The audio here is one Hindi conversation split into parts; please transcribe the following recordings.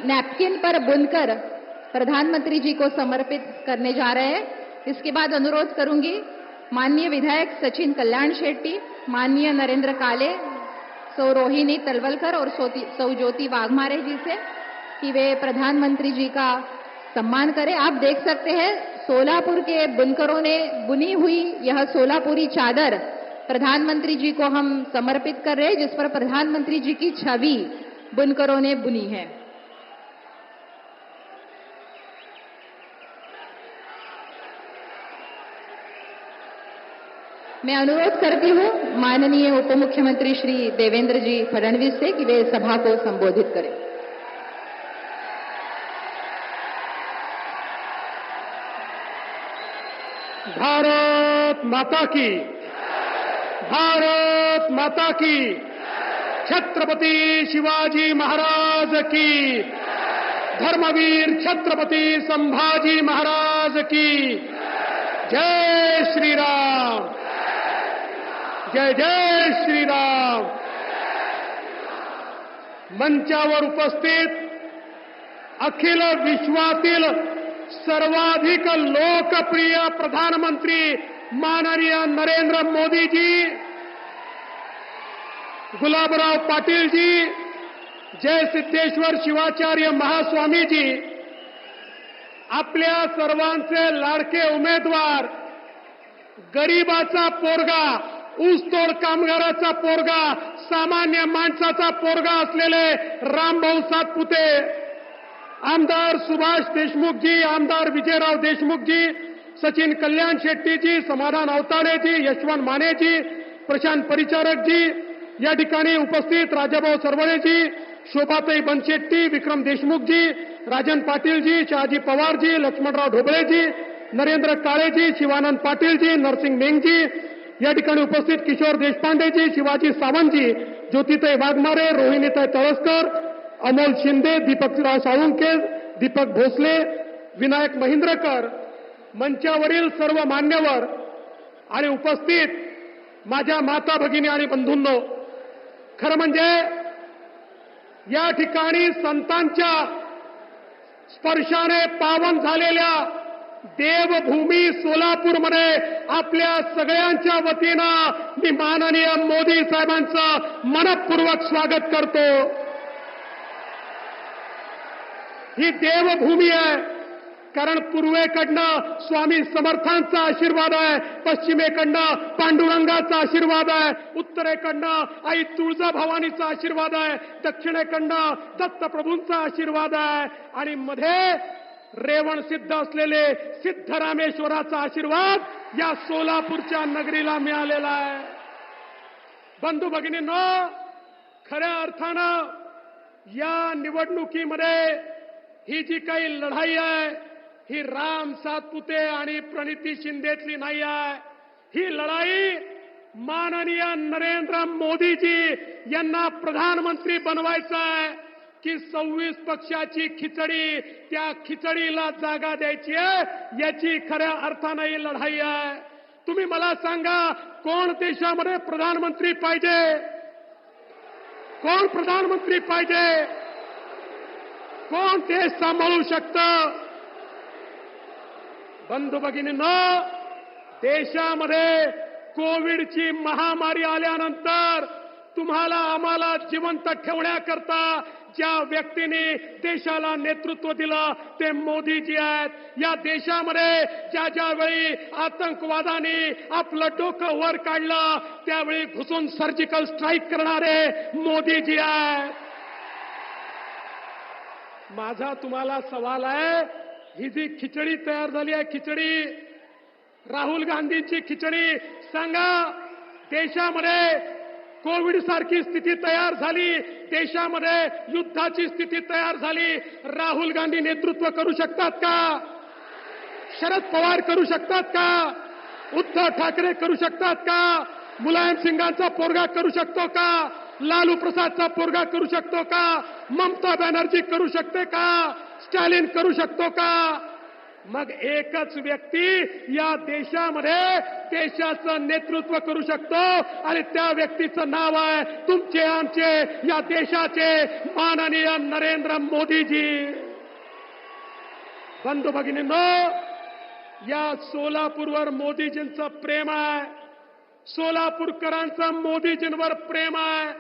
नैपकिन पर बुनकर प्रधानमंत्री जी को समर्पित करने जा रहे हैं। इसके बाद अनुरोध करूंगी माननीय विधायक सचिन कल्याण शेट्टी, माननीय नरेंद्र काले, सौ रोहिणी तलवलकर और सौ ज्योति वाघमारे जी से कि वे प्रधानमंत्री जी का सम्मान करें। आप देख सकते हैं सोलापुर के बुनकरों ने बुनी हुई यह सोलापुरी चादर प्रधानमंत्री जी को हम समर्पित कर रहे हैं, जिस पर प्रधानमंत्री जी की छवि बुनकरों ने बुनी है। मैं अनुरोध करती हूं माननीय उप मुख्यमंत्री श्री देवेंद्र जी फडणवीस से कि वे सभा को संबोधित करें। भारत माता की, भारत माता की, छत्रपति शिवाजी महाराज की, धर्मवीर छत्रपति संभाजी महाराज की, जय श्री राम, जय जय श्री राम। मंचावर उपस्थित अखिल विश्वातील सर्वाधिक लोकप्रिय प्रधानमंत्री माननीय नरेंद्र मोदी जी, गुलाबराव पाटील जी, जय सिद्धेश्वर शिवाचार्य महास्वामी जी, आपल्या सर्वांचे लाडके उमेदवार, गरीबाचा पोरगा, ऊसतोड कामगाराचा पोरगा, सामान्य माणसाचा पोरगा असलेले रामभाऊ सातपुते, आमदार सुभाष देशमुख जी, आमदार विजयराव देशमुख जी, सचिन कल्याण शेट्टी जी, समाधान अवताडे जी, यशवंत माने जी, प्रशांत परिचारक जी, या ठिकाणी उपस्थित राजाभाऊ सरवळे जी, शोभाताई बनशेट्टी, विक्रम देशमुख जी, राजन पाटील जी, शहाजी पवार जी, लक्ष्मणराव ढोबळे जी, नरेंद्र काळे जी, शिवानंद पाटील जी, नरसिंग मेंग जी, या ठिकाणी उपस्थित किशोर देशपांडे जी, शिवाजी सावंत जी, ज्योतिताई वाघमारे, रोहिणीताई तळसकर, अमोल शिंदे, दीपकराव साळुंके, दीपक भोसले, विनायक महिंद्रकर, मंचावरील सर्व मान्यवर आणि उपस्थित माझ्या माता भगिनी आणि बंधूंनो, खरं म्हणजे या ठिकाणी संतांच्या स्पर्शाने पावन झालेल्या देवभूमी सोलापूरमध्ये आपल्या सगळ्यांच्या वतीनं मी माननीय मोदी साहेबांचं मनपूर्वक स्वागत करतो। ही देवभूमी आहे, कारण पूर्वेकडनं स्वामी समर्थांचा आशीर्वाद आहे, पश्चिमेकडनं पांडुरंगाचा आशीर्वाद आहे, उत्तरेकडनं आई तुळजाभवानीचा आशीर्वाद आहे, दक्षिणेकडनं दत्तप्रभूंचा आशीर्वाद आहे आणि मध्ये रेवण सिद्ध असलेले सिद्धरामेश्वराचा आशीर्वाद या सोलापूरच्या नगरीला मिळालेला आहे। बंधू भगिनींनो, खऱ्या अर्थानं या निवडणुकीमध्ये ही जी काही लढाई आहे, ही राम सातपुते आणि प्रणिती शिंदेतली नाही आहे। ही लढाई माननीय नरेंद्र मोदीजी यांना प्रधानमंत्री बनवायचं आहे की 26 पक्षाची खिचडी, त्या खिचडीला जागा द्यायची आहे, याची खऱ्या अर्थानं ही लढाई आहे। तुम्ही मला सांगा, कोण देशामध्ये प्रधानमंत्री पाहिजे? कोण प्रधानमंत्री पाहिजे? कोण देश सांभाळू शकतं? बंधू भगिनींनो, देशामध्ये कोविडची महामारी आल्यानंतर तुम्हाला आम्हाला जिवंत ठेवण्याकरता ज्या व्यक्तीने देशाला नेतृत्व दिलं ते मोदीजी आहेत। या देशामध्ये ज्या ज्यावेळी आतंकवादाने आपलं डोकं वर काढलं त्यावेळी घुसून सर्जिकल स्ट्राईक करणारे मोदीजी आहेत। माझा तुम्हाला सवाल आहे, ही जी खिचडी तयार झाली आहे, खिचडी राहुल गांधींची खिचडी, सांगा देशामध्ये कोविड सारखी स्थिती तयार झाली, देशामध्ये युद्धाची स्थिती तयार झाली, राहुल गांधी नेतृत्व करू शकतात का? शरद पवार करू शकतात का? उद्धव ठाकरे करू शकतात का? मुलायम सिंगांचा पोरगा करू शकतो का? लालू प्रसादचा पोरगा करू शकतो का? ममता बॅनर्जी करू शकते का? स्टॅलिन करू शकतो का? मग एकच व्यक्ती या देशामध्ये देशाचं नेतृत्व करू शकतो आणि त्या व्यक्तीचं नाव आहे तुमचे आमचे या देशाचे माननीय नरेंद्र मोदीजी. बंधू भगिनींनो, या सोलापूरवर मोदीजींचं प्रेम आहे, सोलापूरकरांचं मोदीजींवर प्रेम आहे.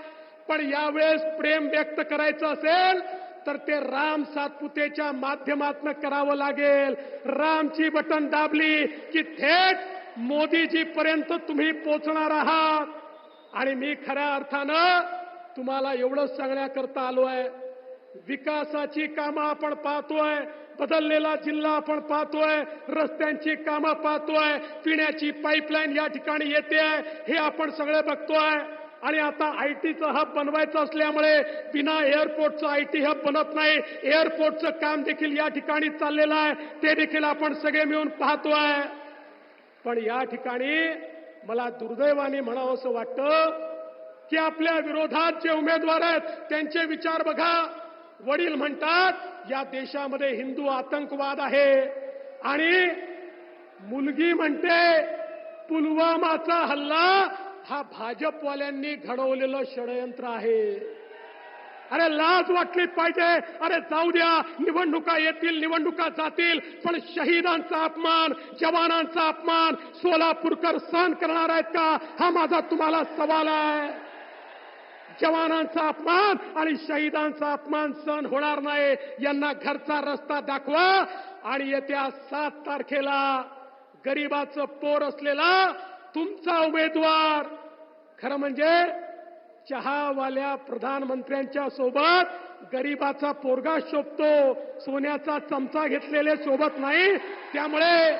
पण यावेळेस प्रेम व्यक्त करायचं असेल तर ते राम सातपुतेच्या माध्यमातून करावं लागेल. रामची बटन दाबली की थेट मोदीजी पर्यंत तुम्ही पोहोचणार आहात. आणि मी खऱ्या अर्थानं तुम्हाला एवढंच सांगण्याकरता आलो आहे. विकासाची कामं आपण पाहतोय, बदललेला जिल्हा आपण पाहतोय, रस्त्यांची कामं पाहतोय, पिण्याची पाईपलाईन या ठिकाणी येते आहे, हे आपण सगळे बघतोय. आणि आता आयटीचं हब बनवायचं असल्यामुळे बिना एअरपोर्टचं आयटी हब बनत नाही. एअरपोर्टचं काम देखील या ठिकाणी चाललेलं आहे, ते देखील आपण सगळे मिळून पाहतोय. पण या ठिकाणी मला दुर्दैवाने म्हणावं असं वाटतं की आपल्या विरोधात जे उमेदवार आहेत त्यांचे विचार बघा. वडील म्हणतात या देशामध्ये हिंदू आतंकवाद आहे आणि मुलगी म्हणते पुलवामाचा हल्ला हा भाजपवाल्यांनी घडवलेलं षडयंत्र आहे. अरे लाज वाटलीच पाहिजे. अरे जाऊ द्या, निवडणुका येतील, निवडणुका जातील, पण शहीदांचा अपमान, जवानांचा अपमान सोलापूरकर सहन करणार आहेत का, हा माझा तुम्हाला सवाल आहे. जवानांचा अपमान आणि शहीदांचा अपमान सहन होणार नाही. यांना घरचा रस्ता दाखवा आणि येत्या 7 तारखेला गरिबाचं पोर असलेला तुमचा उमेदवार, खरं म्हणजे चहावाल्या प्रधानमंत्र्यांच्या सोबत गरिबाचा पोरगा शोभतो, सोन्याचा चमचा घेतलेले सोबत नाही. त्यामुळे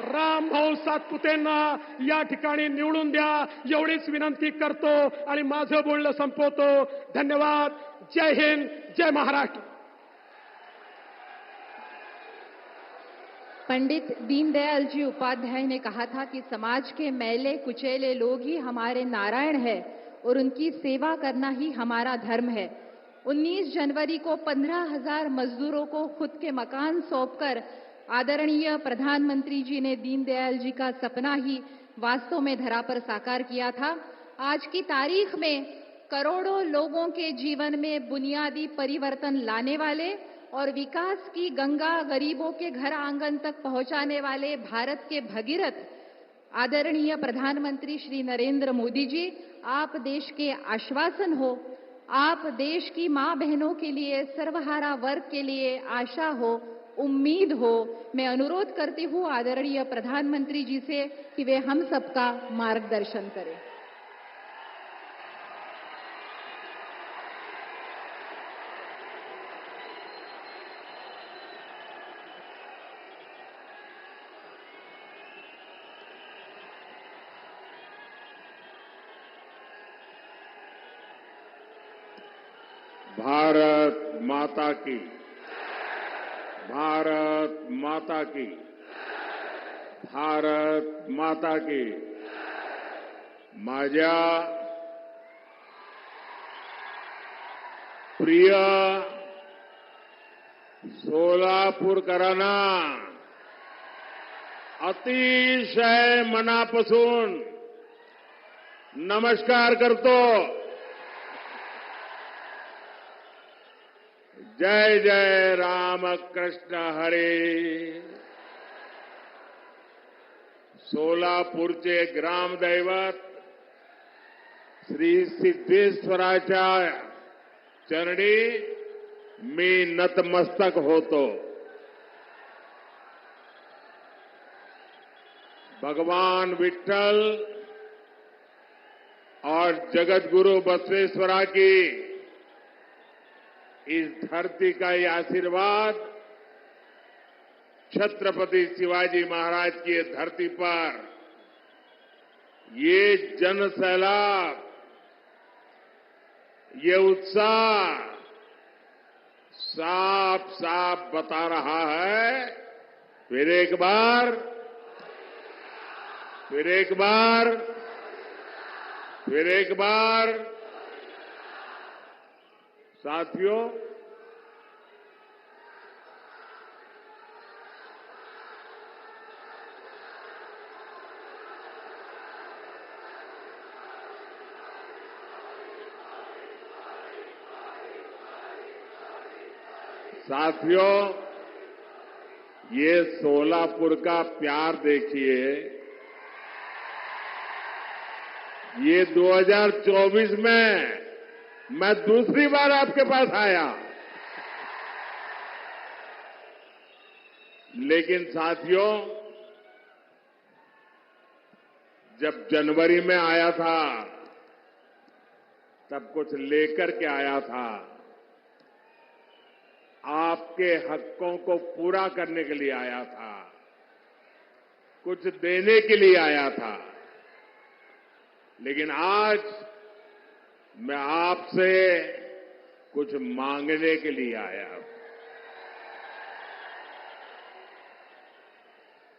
रामभाऊ सातपुतेंना या ठिकाणी निवडून द्या एवढीच विनंती करतो आणि माझं बोलणं संपवतो. धन्यवाद. जय हिंद, जय महाराष्ट्र. पंडित दीनदयाल जी उपाध्याय ने कहा था कि समाज के मैले कुचेले लोग ही हमारे नारायण है और उनकी सेवा करना ही हमारा धर्म है. 19 जनवरी को 15,000 मजदूरों को खुद के मकान सौंपकर आदरणीय प्रधानमंत्री जी ने दीनदयाल जी का सपना ही वास्तव में धरा पर साकार किया था. आज की तारीख में करोड़ों लोगों के जीवन में बुनियादी परिवर्तन लाने वाले और विकास की गंगा गरीबों के घर आंगन तक पहुंचाने वाले भारत के भगीरथ आदरणीय प्रधानमंत्री श्री नरेंद्र मोदी जी, आप देश के आश्वासन हो, आप देश की मां बहनों के लिए, सर्वहारा वर्ग के लिए आशा हो, उम्मीद हो. मैं अनुरोध करती हूं आदरणीय प्रधानमंत्री जी से कि वे हम सबका मार्गदर्शन करें. भारत माता की, भारत माता की, भारत माता की. माझ्या प्रिय सोलापूरकरांना अतिशय मनापासून नमस्कार करतो. जय जय रामकृष्ण हरी. सोलापूरचे ग्रामदैवत श्री सिद्धेश्वराच्या चरणी मी नतमस्तक होतो. भगवान विठ्ठल और जगतगुरु बसवेश्वरा की इस धरती का ये आशीर्वाद छत्रपति शिवाजी महाराज की धरती पर ये जन सैलाब, ये उत्साह साफ साफ बता रहा है. फिर एक बार, फिर एक बार, फिर एक बार. साथियों, साथियों, ये सोलापुर का प्यार देखिए। ये 2024 में मैं दूसरी बार आपके पास आया, लेकिन साथियों, जब जनवरी में आया था तब कुछ लेकर के आया था, आपके हकों को पूरा करने के लिए आया था, कुछ देने के लिए आया था। लेकिन आज मैं आपसे कुछ मांगने के लिए आया हूं,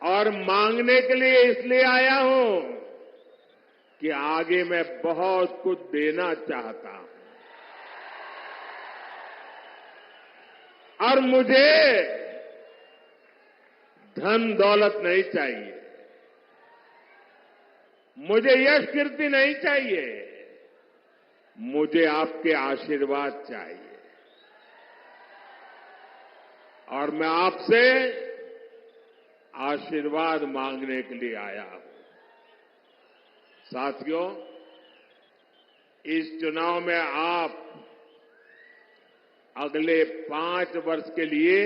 और मांगने के लिए इसलिए आया हूं कि आगे मैं बहुत कुछ देना चाहता हूं, और मुझे धन दौलत नहीं चाहिए, मुझे यश कीर्ति नहीं चाहिए, मुझे आपके आशीर्वाद चाहिए। और मैं आपसे आशीर्वाद मांगने के लिए आया हूं। साथियों, इस चुनाव में आप अगले 5 वर्ष के लिए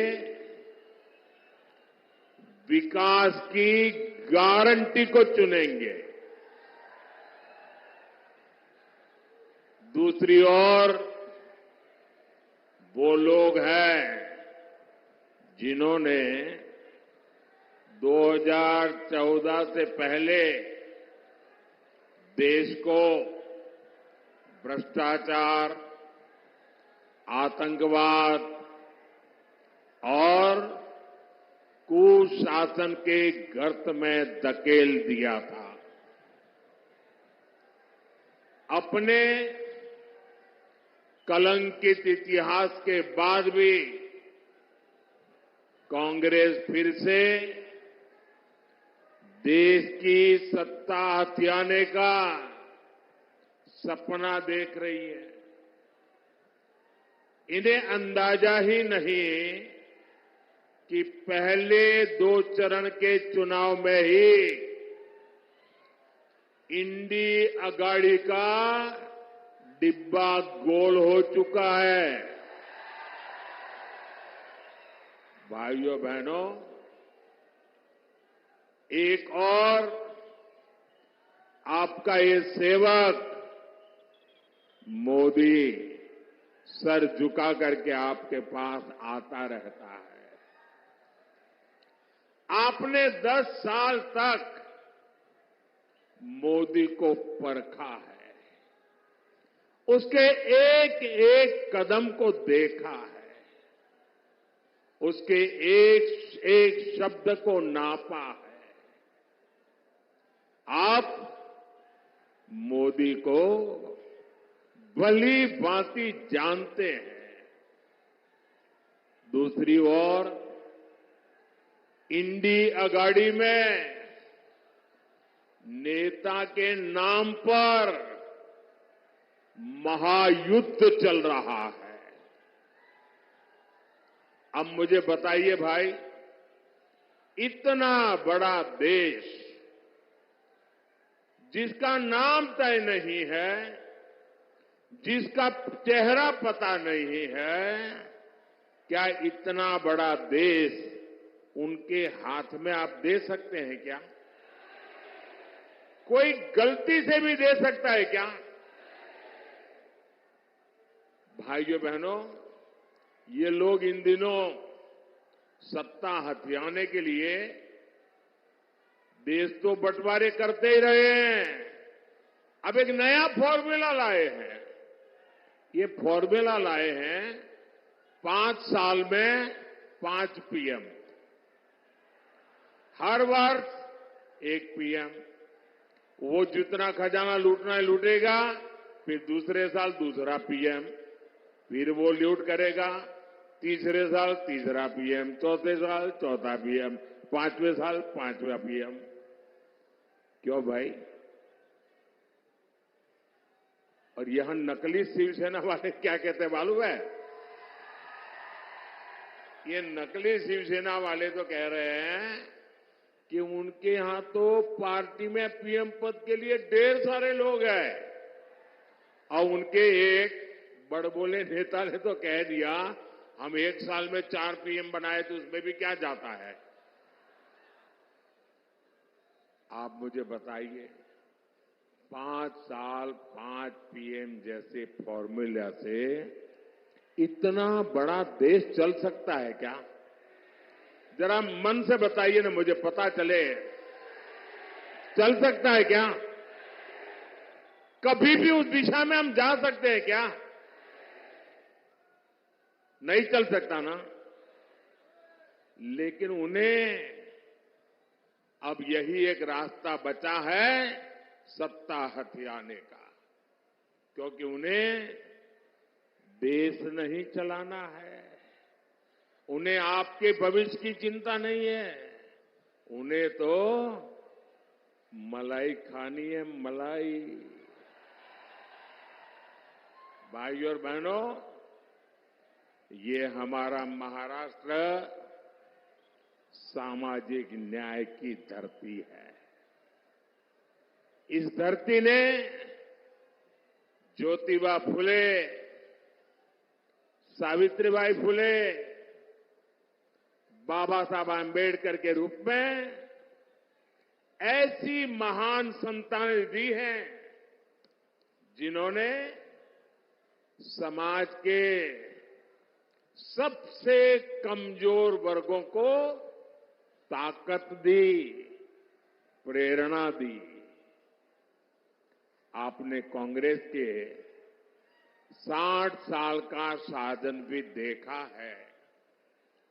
विकास की गारंटी को चुनेंगे। दूसरी ओर वो लोग हैं जिन्होंने 2014 से पहले देश को भ्रष्टाचार, आतंकवाद और कुशासन के गर्त में धकेल दिया था। अपने कलंकित इतिहास के बाद भी कांग्रेस फिर से देश की सत्ता हथियाने का सपना देख रही है। इन्हें अंदाजा ही नहीं कि पहले 2 चरण के चुनाव में ही इंडी अगाड़ी का डिब्बा गोल हो चुका है। भाइयों बहनों, एक और आपका ये सेवक मोदी सर झुका करके आपके पास आता रहता है। आपने 10 साल तक मोदी को परखा है, उसके एक एक कदम को देखा है, उसके एक एक शब्द को नापा है। आप मोदी को भली भांति जानते हैं। दूसरी ओर इंडी अगाड़ी में नेता के नाम पर महायुद्ध चल रहा है। अब मुझे बताइए भाई, इतना बड़ा देश जिसका नाम तय नहीं है, जिसका चेहरा पता नहीं है, क्या इतना बड़ा देश उनके हाथ में आप दे सकते हैं क्या? कोई गलती से भी दे सकता है क्या? भाइयों बहनों, ये लोग इन दिनों सत्ता हथियाने के लिए देश तो बंटवारे करते ही रहे हैं। अब एक नया फॉर्मूला लाए हैं। ये फॉर्मूला लाए हैं 5 साल में 5 पीएम, हर वर्ष 1 पीएम। वो जितना खजाना लूटना है लूटेगा, फिर दूसरे साल दूसरा पीएम, फिर वो लूट करेगा, तीसरे साल तीसरा पीएम, चौथे साल चौथा पीएम, 5वें साल 5वां पीएम। क्यों भाई? और यहां नकली शिवसेना वाले क्या कहते हैं मालूम है? ये नकली शिवसेना वाले तो कह रहे हैं कि उनके यहां तो पार्टी में पीएम पद के लिए ढेर सारे लोग हैं और उनके एक बड़बोले नेता ने तो कह दिया हम 1 साल में 4 पीएम बनाए तो उसमें भी क्या जाता है। आप मुझे बताइए 5 साल 5 पीएम जैसे फॉर्मूला से इतना बड़ा देश चल सकता है क्या? जरा मन से बताइए ना, मुझे पता चले चल सकता है क्या? कभी भी उस दिशा में हम जा सकते हैं क्या? नहीं चल सकता ना। लेकिन उन्हें अब यही एक रास्ता बचा है सत्ता हथियाने का, क्योंकि उन्हें देश नहीं चलाना है, उन्हें आपके भविष्य की चिंता नहीं है, उन्हें तो मलाई खानी है, मलाई। भाइयों और बहनों, ये हमारा महाराष्ट्र सामाजिक न्याय की धरती है। इस धरती ने ज्योतिबा फुले, सावित्रीबाई फुले, बाबा साहब आंबेडकर के रूप में ऐसी महान संतानें दी हैं जिन्होंने समाज के सबसे कमजोर वर्गों को ताकत दी, प्रेरणा दी। आपने कांग्रेस के 60 साल का शासन भी देखा है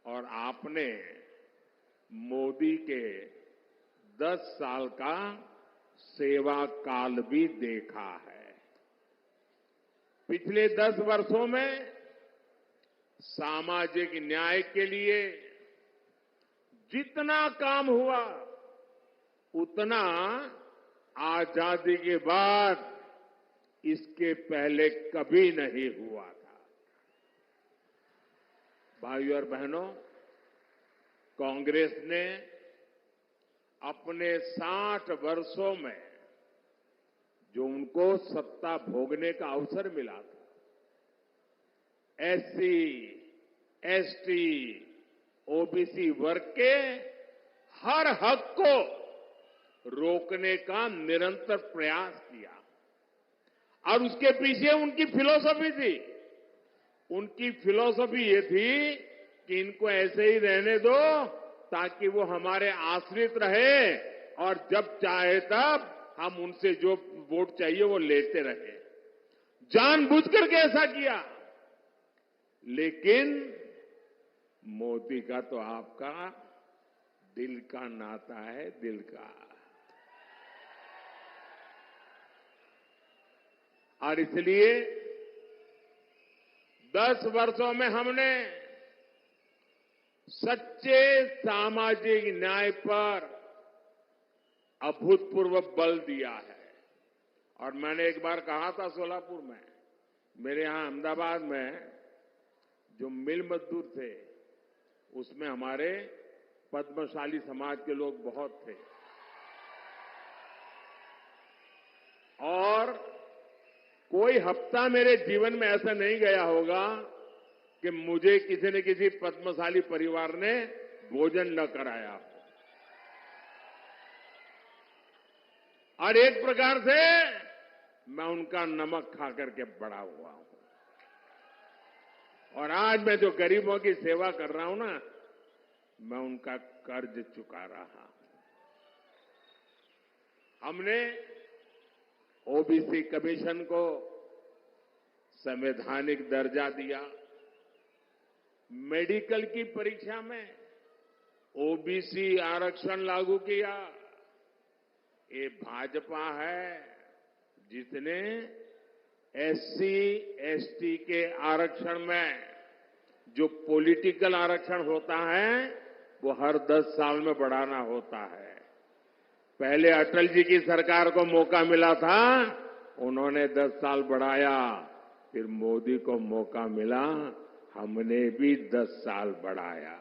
और आपने मोदी के 10 साल का सेवा काल भी देखा है। पिछले 10 वर्षों में सामाजिक न्याय के लिए जितना काम हुआ उतना आजादी के बाद इसके पहले कभी नहीं हुआ था। भाइयों और बहनों, कांग्रेस ने अपने 60 वर्षों में जो उनको सत्ता भोगने का अवसर मिला था, एससी, एसटी, ओबीसी वर्ग के हर हक को रोकने का निरंतर प्रयास किया और उसके पीछे उनकी फिलॉसफी थी। उनकी फिलॉसफी ये थी कि इनको ऐसे ही रहने दो ताकि वो हमारे आश्रित रहे और जब चाहे तब हम उनसे जो वोट चाहिए वो लेते रहे। जानबूझकर के ऐसा किया। लेकिन मोदी का तो आपका दिल का नाता है, दिल का। और इसलिए 10 वर्षों में हमने सच्चे सामाजिक न्याय पर अभूतपूर्व बल दिया है। और मैंने एक बार कहा था सोलापुर में, मेरे यहां अहमदाबाद में जो मिल मजदूर थे उसमें हमारे पद्मशाली समाज के लोग बहुत थे और कोई हफ्ता मेरे जीवन में ऐसा नहीं गया होगा कि मुझे किसी न किसी पद्मशाली परिवार ने भोजन न कराया हो। और एक प्रकार से मैं उनका नमक खा करके बड़ा हुआ हूं और आज मैं जो गरीबों की सेवा कर रहा हूं ना, मैं उनका कर्ज चुका रहा हूं। हमने ओबीसी कमीशन को संवैधानिक दर्जा दिया। मेडिकल की परीक्षा में ओबीसी आरक्षण लागू किया। ये भाजपा है जिसने एससी, एसटी के आरक्षण में जो पॉलिटिकल आरक्षण होता है वो हर 10 साल में बढ़ाना होता है। पहले अटल जी की सरकार को मौका मिला था, उन्होंने 10 साल बढ़ाया, फिर मोदी को मौका मिला, हमने भी 10 साल बढ़ाया।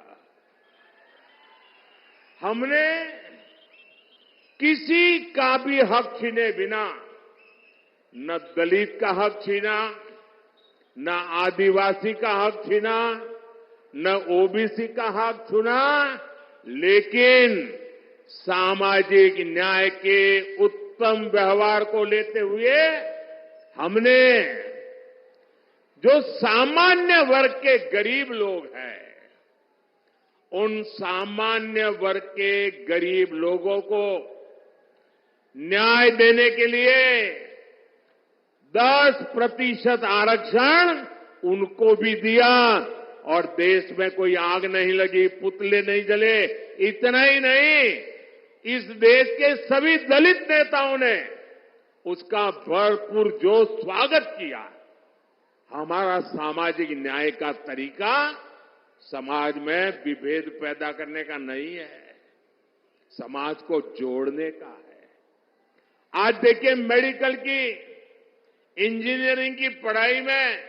हमने किसी का भी हक छीने बिना न दलित का हक छीना, न आदिवासी का हक छीना, न ओबीसी का हक छीना, लेकिन सामाजिक न्याय के उत्तम व्यवहार को लेते हुए हमने जो सामान्य वर्ग के गरीब लोग हैं, उन सामान्य वर्ग के गरीब लोगों को न्याय देने के लिए 10% आरक्षण उनको भी दिया और देश में कोई आग नहीं लगी, पुतले नहीं जले। इतना ही नहीं, इस देश के सभी दलित नेताओं ने उसका भरपूर जोश स्वागत किया। हमारा सामाजिक न्याय का तरीका समाज में विभेद पैदा करने का नहीं है, समाज को जोड़ने का है। आज देखिए, मेडिकल की, इंजीनियरिंग की पढ़ाई में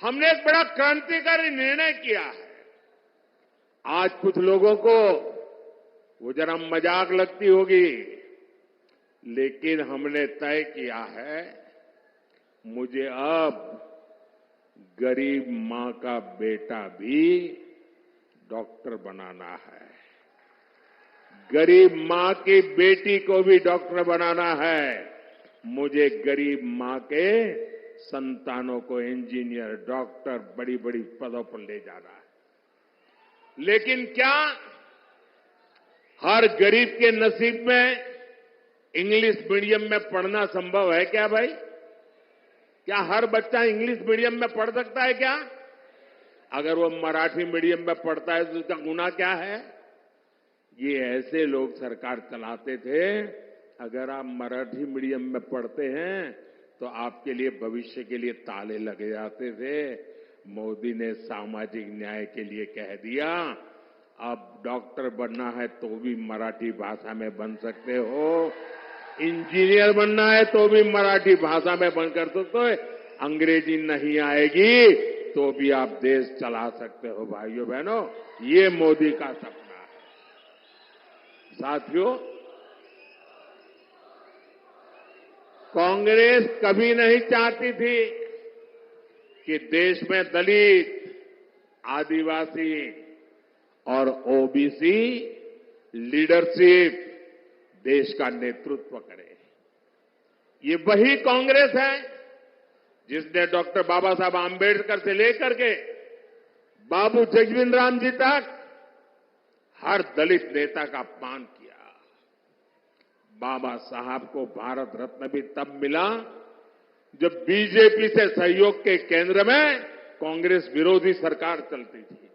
हमने एक बड़ा क्रांतिकारी निर्णय किया है। आज कुछ लोगों को वो जरा मजाक लगती होगी, लेकिन हमने तय किया है, मुझे अब गरीब मां का बेटा भी डॉक्टर बनाना है, गरीब मां की बेटी को भी डॉक्टर बनाना है, मुझे गरीब मां के संतानों को इंजीनियर, डॉक्टर, बड़ी बड़ी पदों पर ले जाना है। लेकिन क्या हर गरीब के नसीब में इंग्लिश मीडियम में पढ़ना संभव है क्या भाई? क्या हर बच्चा इंग्लिश मीडियम में पढ़ सकता है क्या? अगर वो मराठी मीडियम में पढ़ता है तो उसका गुनाह क्या है? ये ऐसे लोग सरकार चलाते थे। अगर आप मराठी मीडियम में पढ़ते हैं तो आपके लिए भविष्य के लिए ताले लग जाते थे। मोदी ने सामाजिक न्याय के लिए कह दिया, अब डॉक्टर बनना है तो भी मराठी भाषा में बन सकते हो, इंजीनियर बनना है तो भी मराठी भाषा में बन कर सकते हो, अंग्रेजी नहीं आएगी तो भी आप देश चला सकते हो। भाइयों बहनों, ये मोदी का सपना है। साथियों, कांग्रेस कभी नहीं चाहती थी कि देश में दलित, आदिवासी और ओबीसी लीडरशिप देश का नेतृत्व करे। ये वही कांग्रेस है जिसने डॉक्टर बाबा साहब आम्बेडकर से लेकर के बाबू जगजीवन राम जी तक हर दलित नेता का अपमान किया। बाबा साहब को भारत रत्न भी तब मिला जब बीजेपी से सहयोग के केंद्र में कांग्रेस विरोधी सरकार चलती थी।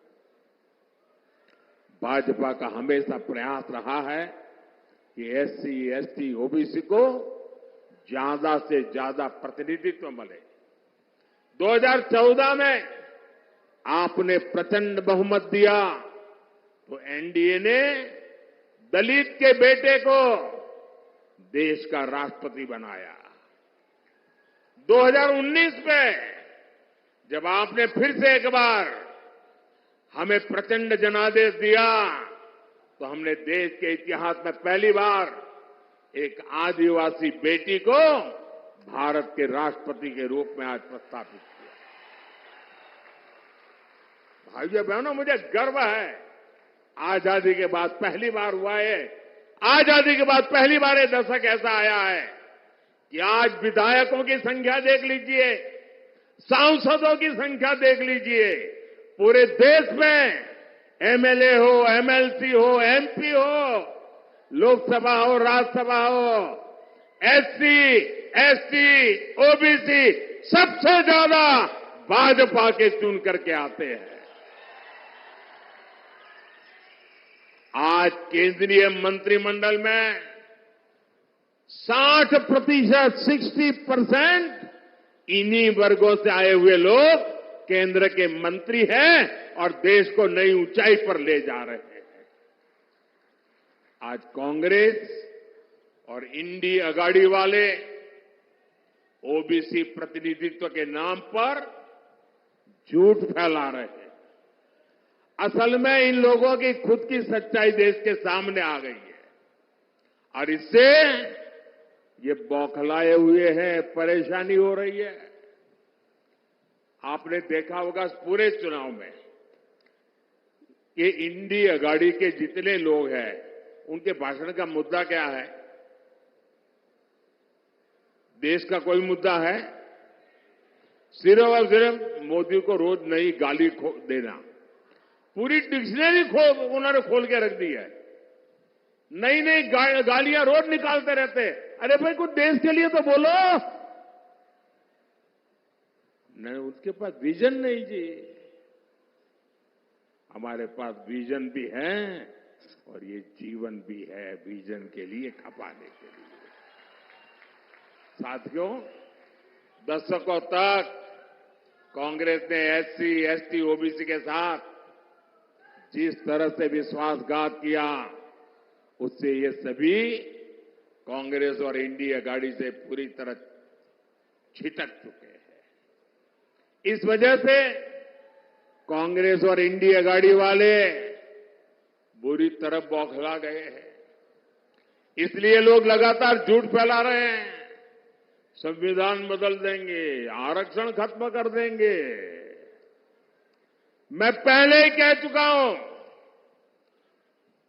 भाजपा का हमेशा प्रयास रहा है कि एससी, एसटी, ओबीसी को ज्यादा से ज्यादा प्रतिनिधित्व मिले। 2014 में आपने प्रचंड बहुमत दिया तो एनडीए ने दलित के बेटे को देश का राष्ट्रपति बनाया। 2019 में जब आपने फिर से एक बार हमें प्रचंड जनादेश दिया तो हमने देश के इतिहास में पहली बार एक आदिवासी बेटी को भारत के राष्ट्रपति के रूप में आज प्रस्तावित किया। भाइयों बहनों, मुझे गर्व है, आजादी के बाद पहली बार हुआ है। आजादी के बाद पहली बार ये दशक ऐसा आया है कि आज विधायकों की संख्या देख लीजिए, सांसदों की संख्या देख लीजिए, पूरे देश में एमएलए हो, एमएलसी हो, एमपी हो, लोकसभा हो, राज्यसभा हो, एससी, एसटी, ओबीसी सबसे ज्यादा भाजपा के चुन करके आते हैं। आज केंद्रीय मंत्रिमंडल में 60%, 60% इन्हीं वर्गों से आए हुए लोग केंद्र के मंत्री हैं और देश को नई ऊंचाई पर ले जा रहे हैं। आज कांग्रेस और इंडी अगाड़ी वाले ओबीसी प्रतिनिधित्व के नाम पर झूठ फैला रहे हैं। असल में इन लोगों की खुद की सच्चाई देश के सामने आ गई है और इससे ये बौखलाए हुए हैं, परेशानी हो रही है। आपने देखा होगा इस पूरे चुनाव में कि इंडी अगाड़ी के जितने लोग हैं उनके भाषण का मुद्दा क्या है? देश का कोई मुद्दा है? सिर्फ और सिर्फ मोदी को रोज नई गाली देना। पूरी डिक्शनरी उन्होंने खोल के रख दी है। नई नई गालियां रोज निकालते रहते हैं। अरे भाई कुछ देश के लिए तो बोलो। नहीं, उसके पास विजन नहीं जी। हमारे पास विजन भी है और ये जीवन भी है विजन के लिए खपाने के लिए। साथियों, दशकों तक कांग्रेस ने एससी, एसटी, ओबीसी के साथ जिस तरह से विश्वासघात किया उससे ये सभी कांग्रेस और इंडिया गाड़ी से पूरी तरह छिटक चुके हैं। इस वजह से कांग्रेस और इंडिया गाड़ी वाले बुरी तरह बौखला गए हैं। इसलिए लोग लगातार झूठ फैला रहे हैं। संविधान बदल देंगे, आरक्षण खत्म कर देंगे। मैं पहले ही कह चुका हूं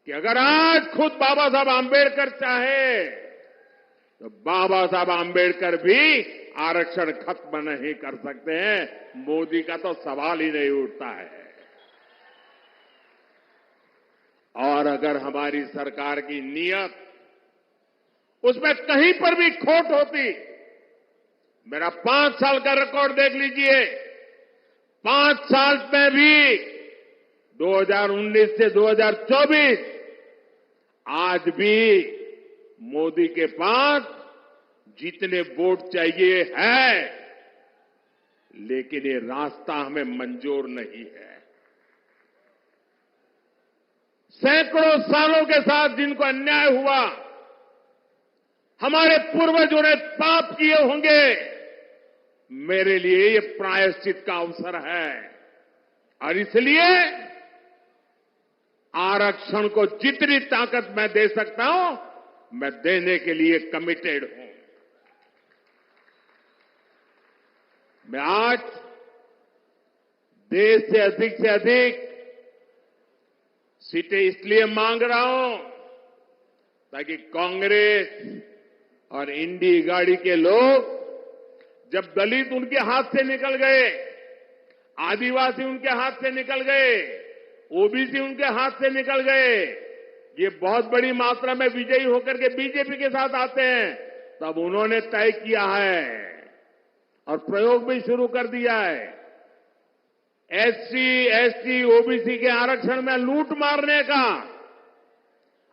कि अगर आज खुद बाबा साहब आंबेडकर चाहे तो बाबा साहब आंबेडकर भी आरक्षण खत्म नहीं कर सकते हैं। मोदी का तो सवाल ही नहीं उठता है। और अगर हमारी सरकार की नीयत उसमें कहीं पर भी खोट होती, मेरा 5 साल का रिकॉर्ड देख लीजिए। 5 साल में भी 2019 से 2024 आज भी मोदी के पास जितने वोट चाहिए है, लेकिन ये रास्ता हमें मंजूर नहीं है। सैकड़ों सालों के साथ जिनको अन्याय हुआ, हमारे पूर्वजों ने पाप किए होंगे, मेरे लिए ये प्रायश्चित का अवसर है और इसलिए आरक्षण को जितनी ताकत मैं दे सकता हूं, मैं देने के लिए कमिटेड हूं। मैं आज देश से अधिक सीटें इसलिए मांग रहा हूं ताकि कांग्रेस और इंडी गाड़ी के लोग, जब दलित उनके हाथ से निकल गए, आदिवासी उनके हाथ से निकल गए, ओबीसी उनके हाथ से निकल गए, ये बहुत बड़ी मात्रा में विजयी होकर के बीजेपी के साथ आते हैं, तब उन्होंने तय किया है और प्रयोग भी शुरू कर दिया है एससी, एसटी, ओबीसी के आरक्षण में लूट मारने का,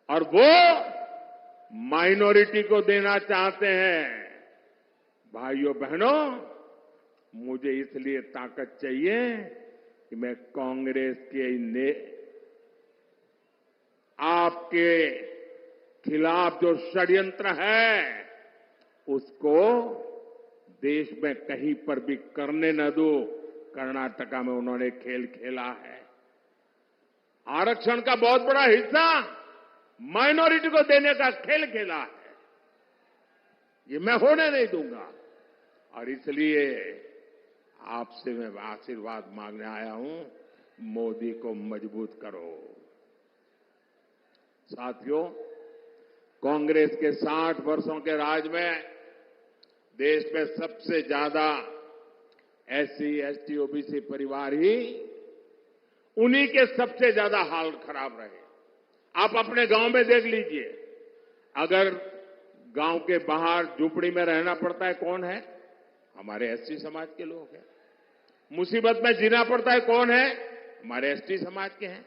और वो माइनॉरिटी को देना चाहते हैं। भाइयों बहनों, मुझे इसलिए ताकत चाहिए कि मैं कांग्रेस के आपके खिलाफ जो षड्यंत्र है उसको देश में कहीं पर भी करने न दो। कर्नाटका में उन्होंने खेल खेला है। आरक्षण का बहुत बड़ा हिस्सा माइनॉरिटी को देने का खेल खेला है। ये मैं होने नहीं दूंगा और इसलिए आपसे मैं आशीर्वाद मांगने आया हूं, मोदी को मजबूत करो। साथियों, कांग्रेस के 60 वर्षों के राज में देश में सबसे ज्यादा एससी, एसटी, ओबीसी परिवार ही, उन्हीं के सबसे ज्यादा हाल खराब रहे। आप अपने गांव में देख लीजिए, अगर गांव के बाहर झुपड़ी में रहना पड़ता है, कौन है? हमारे एससी समाज के लोग हैं। मुसीबत में जीना पड़ता है, कौन है? हमारे एसटी समाज के हैं।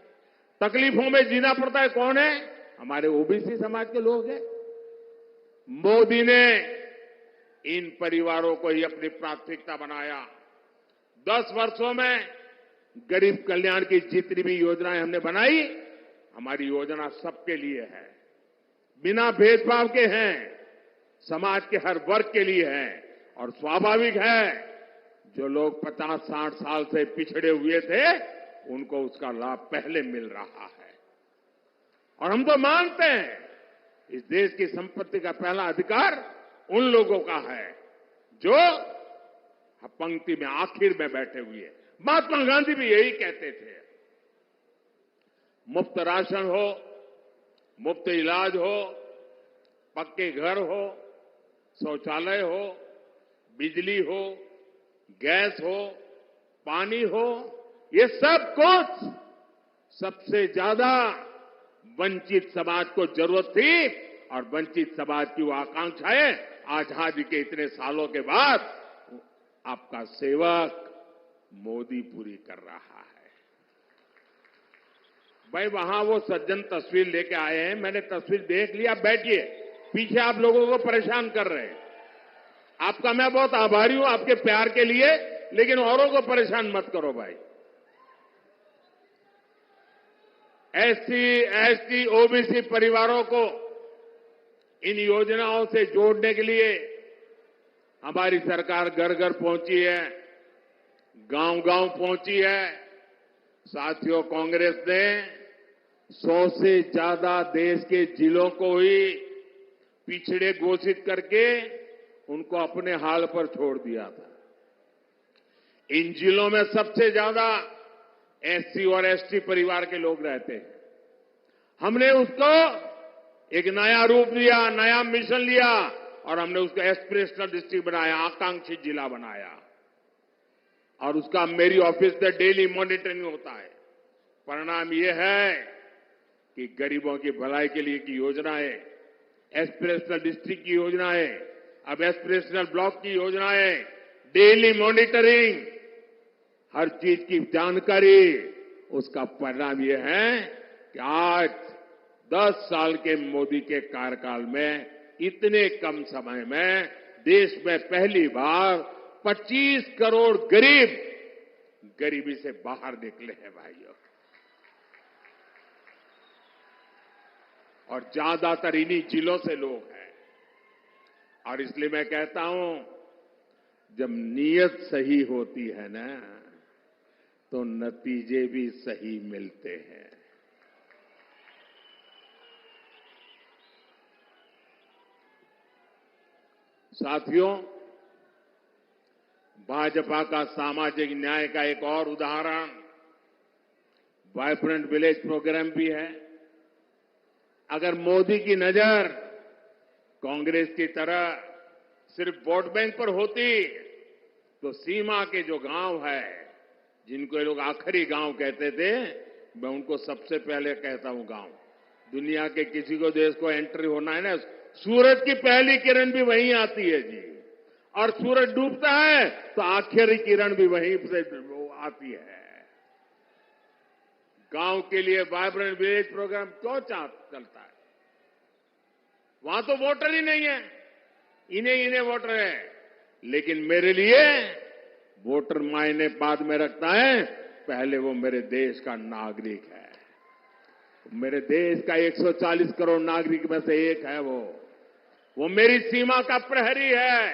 तकलीफों में जीना पड़ता है, कौन है? हमारे ओबीसी समाज के लोग हैं। मोदी ने इन परिवारों को ही अपनी प्राथमिकता बनाया। 10 वर्षों में गरीब कल्याण की जितनी भी योजनाएं हमने बनाई, हमारी योजना सबके लिए है, बिना भेदभाव के हैं, समाज के हर वर्ग के लिए है। और स्वाभाविक है, जो लोग 50-60 साल से पिछड़े हुए थे, उनको उसका लाभ पहले मिल रहा है। और हम तो मानते हैं इस देश की संपत्ति का पहला अधिकार उन लोगों का है जो पंक्ति में आखिर में बैठे हुए हैं। महात्मा गांधी भी यही कहते थे। मुफ्त राशन हो, मुफ्त इलाज हो, पक्के घर हो, शौचालय हो, बिजली हो, गैस हो, पानी हो, ये सब कुछ सबसे ज्यादा वंचित समाज को जरूरत थी और वंचित समाज की वो आकांक्षाएं आजादी के इतने सालों के बाद आपका सेवक मोदी पूरी कर रहा है। भाई वहां वो सज्जन तस्वीर लेके आए हैं, मैंने तस्वीर देख लिया। बैठिए, पीछे आप लोगों को परेशान कर रहे हैं। आपका मैं बहुत आभारी हूं आपके प्यार के लिए, लेकिन औरों को परेशान मत करो भाई। एससी, एसटी, ओबीसी परिवारों को इन योजनाओं से जोड़ने के लिए हमारी सरकार घर घर पहुंची है, गांव गांव पहुंची है। साथियों, कांग्रेस ने 100 से ज्यादा देश के जिलों को ही पिछड़े घोषित करके उनको अपने हाल पर छोड़ दिया था। इन जिलों में सबसे ज्यादा एससी और एसटी परिवार के लोग रहते हैं। हमने उसको एक नया रूप दिया, नया मिशन लिया और हमने उसको एस्पिरेशनल डिस्ट्रिक्ट बनाया, आकांक्षी जिला बनाया। और उसका मेरी ऑफिस से डेली मॉनिटरिंग होता है। परिणाम यह है कि गरीबों की भलाई के लिए की योजनाएं, एस्पिरेशनल डिस्ट्रिक्ट की योजनाएं, अब एस्पिरेशनल ब्लॉक की योजनाएं, डेली मॉनिटरिंग, हर चीज की जानकारी, उसका परिणाम यह है कि आज 10 साल के मोदी के कार्यकाल में इतने कम समय में देश में पहली बार 25 करोड़ गरीब गरीबी से बाहर निकले हैं भाइयों। और ज्यादातर इन्हीं जिलों से लोग हैं। और इसलिए मैं कहता हूं, जब नीयत सही होती है ना, तो नतीजे भी सही मिलते हैं। साथियों, भाजपा का सामाजिक न्याय का एक और उदाहरण वाइब्रेंट विलेज प्रोग्राम भी है। अगर मोदी की नजर कांग्रेस की तरह सिर्फ वोट बैंक पर होती, तो सीमा के जो गांव है, जिनको ये लोग आखिरी गांव कहते थे, मैं उनको सबसे पहले कहता हूं गांव। दुनिया के किसी को देश को एंट्री होना है ना, सूरज की पहली किरण भी वहीं आती है जी। और सूरज डूबता है तो आखिरी किरण भी वहीं से आती है। गांव के लिए वाइब्रेंट विलेज प्रोग्राम क्यों चलता है? वहां तो वोटर ही नहीं है, इन्हें वोटर है। लेकिन मेरे लिए वोटर मायने बाद में रखता है, पहले वो मेरे देश का नागरिक है। मेरे देश का 140 करोड़ नागरिक में से एक है वो मेरी सीमा का प्रहरी है।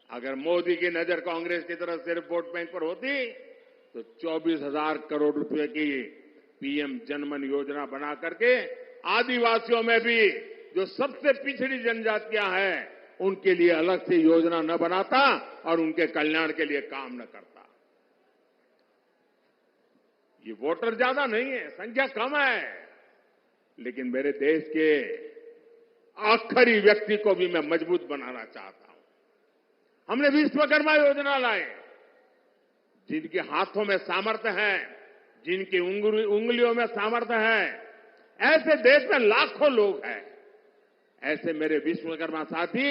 अगर मोदी की नजर कांग्रेस की तरफ सिर्फ वोट बैंक पर होती, तो 24,000 करोड़ रुपए की पीएम जनमन योजना बना करके आदिवासियों में भी जो सबसे पिछड़ी जनजातियां हैं, उनके लिए अलग से योजना न बनाता और उनके कल्याण के लिए काम न करता। ये वोटर ज्यादा नहीं है, संख्या कम है, लेकिन मेरे देश के आखिरी व्यक्ति को भी मैं मजबूत बनाना चाहता हूं। हमने विश्वकर्मा योजना लाए। जिनके हाथों में सामर्थ्य है, जिनकी उंगलियों में सामर्थ्य है, ऐसे देश में लाखों लोग हैं। ऐसे मेरे विश्वकर्मा साथी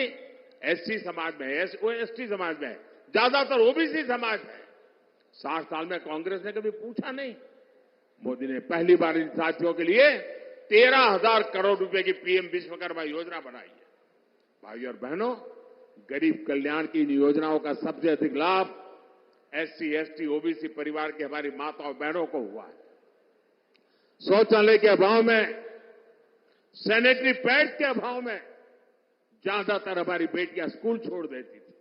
एससी समाज में, एसटी समाज में, ज्यादातर ओबीसी समाज में। 60 साल में कांग्रेस ने कभी पूछा नहीं। मोदी ने पहली बार इन साथियों के लिए 13,000 करोड़ रुपए की पीएम विश्वकर्मा योजना बनाई है। भाइयों और बहनों, गरीब कल्याण की इन योजनाओं का सबसे अधिक लाभ एससी, एसटी, ओबीसी परिवार के हमारी माताओं बहनों को हुआ है। शौचालय के अभाव में, सैनिटरी पैड्स के अभाव में ज्यादातर हमारी बेटियां स्कूल छोड़ देती थी।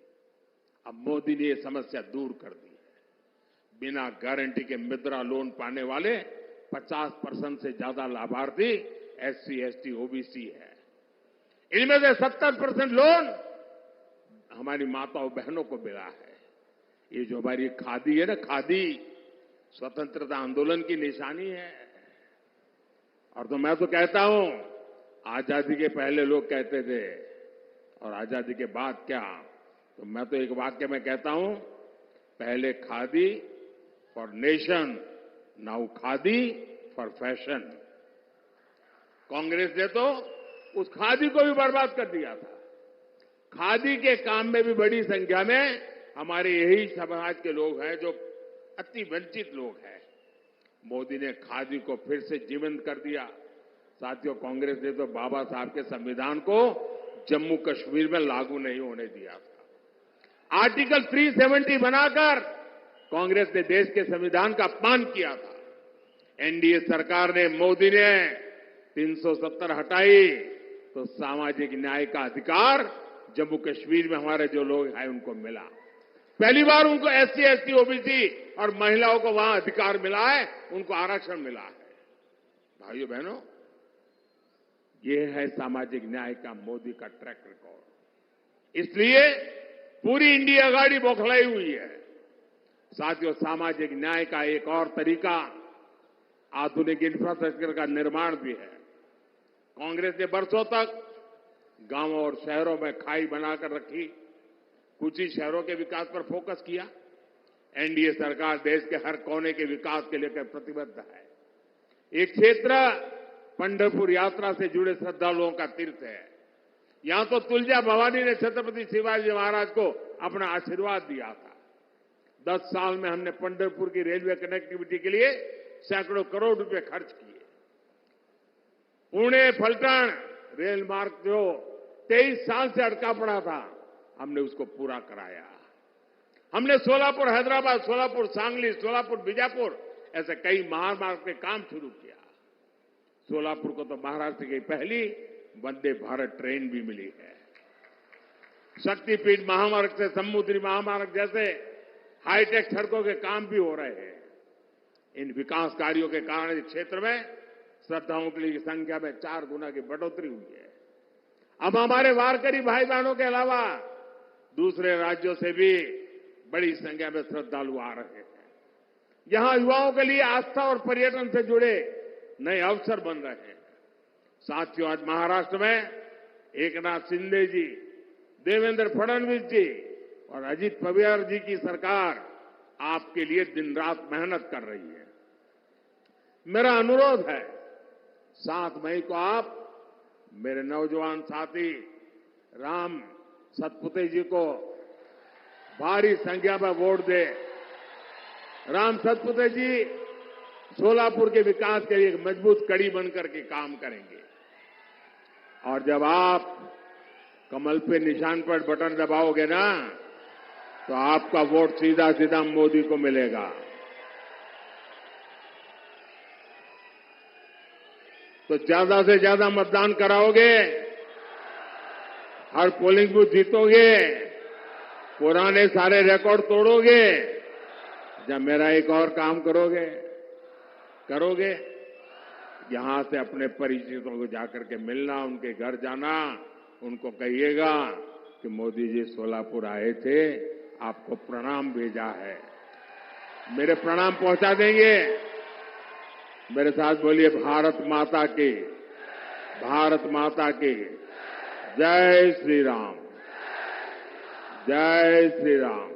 अब मोदी ने ये समस्या दूर कर दी है। बिना गारंटी के मुद्रा लोन पाने वाले 50% से ज्यादा लाभार्थी SC, ST, OBC है। इनमें से 70% लोन हमारी माताओं बहनों को मिला है। ये जो हमारी खादी है ना, खादी स्वतंत्रता आंदोलन की निशानी है। और तो मैं तो कहता हूं, आजादी के पहले लोग कहते थे और आजादी के बाद क्या, तो मैं तो एक वाक्य में कहता हूं, पहले khadi for nation, now khadi for fashion. Congress ने तो उस खादी को भी बर्बाद कर दिया था। खादी के काम में भी बड़ी संख्या में हमारे यही समाज के लोग हैं जो अति वंचित लोग हैं। मोदी ने खादी को फिर से जीवंत कर दिया। साथियों, कांग्रेस ने तो बाबा साहब के संविधान को जम्मू कश्मीर में लागू नहीं होने दिया था। आर्टिकल 370 बनाकर कांग्रेस ने देश के संविधान का अपमान किया था। एनडीए सरकार ने, मोदी ने 370 हटाई तो सामाजिक न्याय का अधिकार जम्मू कश्मीर में हमारे जो लोग हैं उनको मिला। पहली बार उनको SC, ST, OBC और महिलाओं को वहां अधिकार मिला है, उनको आरक्षण मिला है। भाइयों बहनों, ये है सामाजिक न्याय का मोदी का ट्रैक रिकॉर्ड। इसलिए पूरी इंडिया आघाड़ी बौखलाई हुई है। साथियों, सामाजिक न्याय का एक और तरीका आधुनिक इंफ्रास्ट्रक्चर का निर्माण भी है। कांग्रेस ने बरसों तक गांवों और शहरों में खाई बनाकर रखी, कुछ ही शहरों के विकास पर फोकस किया। एनडीए सरकार देश के हर कोने के विकास के लेकर प्रतिबद्ध है। एक क्षेत्र पंढरपुर यात्रा से जुड़े श्रद्धालुओं का तीर्थ है। यहां तो तुलजा भवानी ने छत्रपति शिवाजी महाराज को अपना आशीर्वाद दिया था। 10 साल में हमने पंढरपुर की रेलवे कनेक्टिविटी के लिए सैकड़ों करोड़ रुपए खर्च किए। पुणे फलटण रेल मार्ग जो 23 साल से अटका पड़ा था, हमने उसको पूरा कराया। हमने सोलापुर हैदराबाद, सोलापुर सांगली, सोलापुर बीजापुर ऐसे कई महामार्ग के काम शुरू किया। सोलापुर को तो महाराष्ट्र की पहली वंदे भारत ट्रेन भी मिली है। शक्तिपीठ महामार्ग से समुद्री महामार्ग जैसे हाईटेक सड़कों के काम भी हो रहे हैं। इन विकास कार्यों के कारण इस क्षेत्र में श्रद्धालुओं की संख्या में 4 गुना की बढ़ोतरी हुई है। अब हमारे वारकरी भाई बहनों के अलावा दूसरे राज्यों से भी बड़ी संख्या में श्रद्धालु आ रहे हैं। यहां युवाओं के लिए आस्था और पर्यटन से जुड़े नए अवसर बन रहे हैं। साथियों, आज महाराष्ट्र में एकनाथ शिंदे जी, देवेंद्र फडणवीस जी और अजित पवार जी की सरकार आपके लिए दिन रात मेहनत कर रही है। मेरा अनुरोध है, 7 मई को आप मेरे नौजवान साथी राम सतपुते जी को भारी संख्या में वोट दे। राम सतपुते जी सोलापुर के विकास के लिए एक मजबूत कड़ी बनकर के काम करेंगे। और जब आप कमल पे निशान पर बटन दबाओगे ना, तो आपका वोट सीधा सीधा मोदी को मिलेगा। तो ज्यादा से ज्यादा मतदान कराओगे, हर पोलिंग बूथ जीतोगे, पुराने सारे रिकॉर्ड तोड़ोगे, जब मेरा एक और काम करोगे, यहां से अपने परिचितों को जाकर के मिलना, उनके घर जाना, उनको कहिएगा कि मोदी जी सोलापुर आए थे, आपको प्रणाम भेजा है। मेरे प्रणाम पहुंचा देंगे। मेरे साथ बोलिए, भारत माता की, भारत माता की जय श्री राम, जय श्री राम।